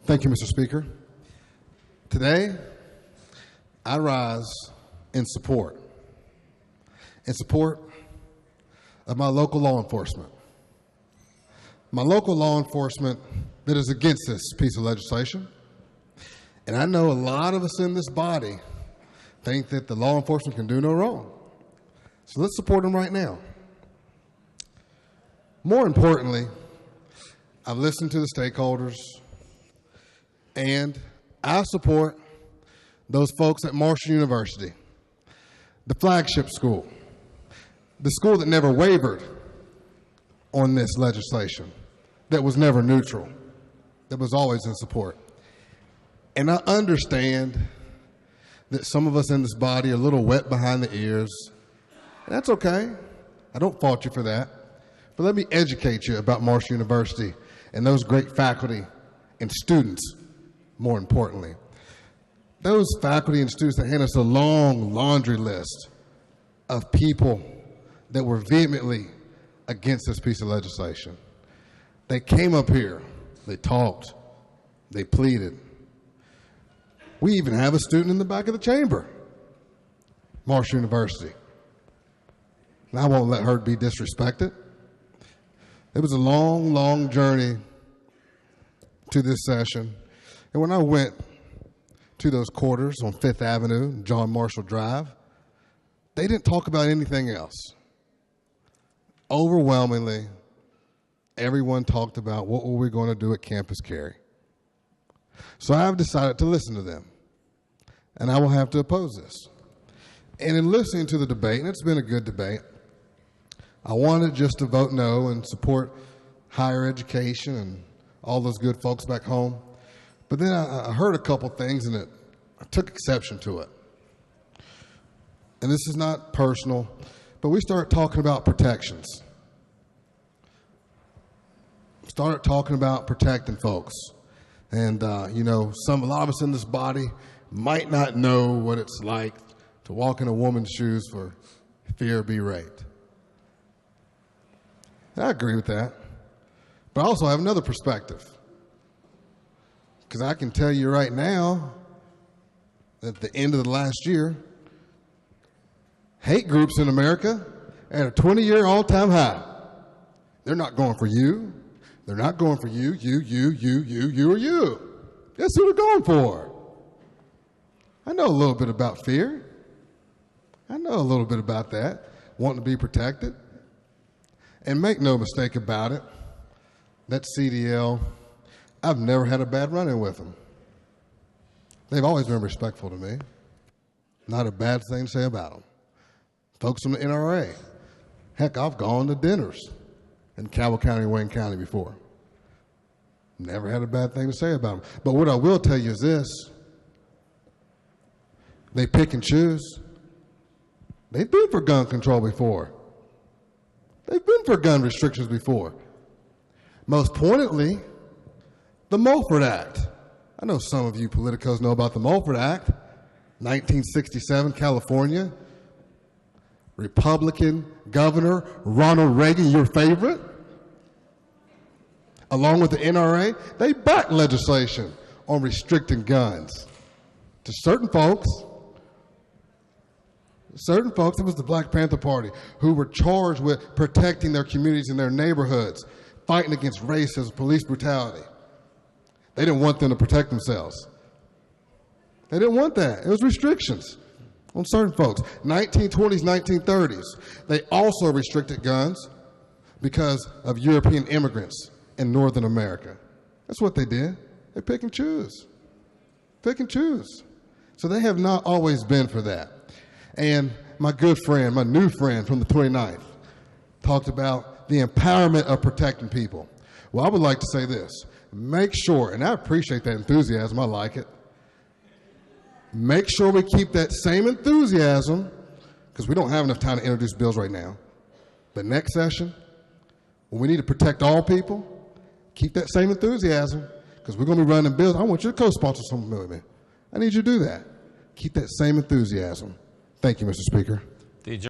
Thank you, Mr. Speaker. Today, I rise in support of my local law enforcement. My local law enforcement that is against this piece of legislation. And I know a lot of us in this body think that the law enforcement can do no wrong. So let's support them right now. More importantly, I've listened to the stakeholders, and I support those folks at Marshall University, the flagship school, the school that never wavered on this legislation, that was never neutral, that was always in support. And I understand that some of us in this body are a little wet behind the ears. That's okay. I don't fault you for that. But let me educate you about Marshall University and those great faculty and students, more importantly. Those faculty and students that hand us a long laundry list of people that were vehemently against this piece of legislation. They came up here, they talked, they pleaded. We even have a student in the back of the chamber, Marshall University. And I won't let her be disrespected. It was a long, long journey to this session. And when I went to those quarters on Fifth Avenue, John Marshall Drive, they didn't talk about anything else. Overwhelmingly, everyone talked about what were we going to do at Campus Cary. So I've decided to listen to them, and I will have to oppose this. And in listening to the debate, and it's been a good debate, I wanted just to vote no and support higher education and all those good folks back home. But then I heard a couple things, and I took exception to it. And this is not personal, but we started talking about protections. Started talking about protecting folks. And, a lot of us in this body might not know what it's like to walk in a woman's shoes for fear of being raped. And I agree with that. But I also have another perspective. Because I can tell you right now, at the end of the last year, hate groups in America are at a 20-year all-time high. They're not going for you. They're not going for you, you, or you. That's who they're going for. I know a little bit about fear. I know a little bit about that, wanting to be protected. And make no mistake about it, that CDL, I've never had a bad run-in with them. They've always been respectful to me. Not a bad thing to say about them. Folks from the NRA, heck, I've gone to dinners in Cabell County and Wayne County before. Never had a bad thing to say about them. But what I will tell you is this. They pick and choose. They've been for gun control before. They've been for gun restrictions before. Most pointedly, the Mulford Act. I know some of you politicos know about the Mulford Act. 1967, California. Republican Governor Ronald Reagan, your favorite, along with the NRA, they backed legislation on restricting guns to certain folks. It was the Black Panther Party who were charged with protecting their communities and their neighborhoods, fighting against racism, police brutality. They didn't want them to protect themselves. They didn't want that. It was restrictions on certain folks. 1920s, 1930s, they also restricted guns because of European immigrants in Northern America. That's what they did. They pick and choose. Pick and choose. So they have not always been for that. And my good friend, my new friend from the 29th, talked about the empowerment of protecting people. Well, I would like to say this. Make sure, and I appreciate that enthusiasm, I like it. Make sure we keep that same enthusiasm, because we don't have enough time to introduce bills right now. But next session, when we need to protect all people, keep that same enthusiasm, because we're going to be running bills. I want you to co-sponsor something with me. I need you to do that. Keep that same enthusiasm. Thank you, Mr. Speaker.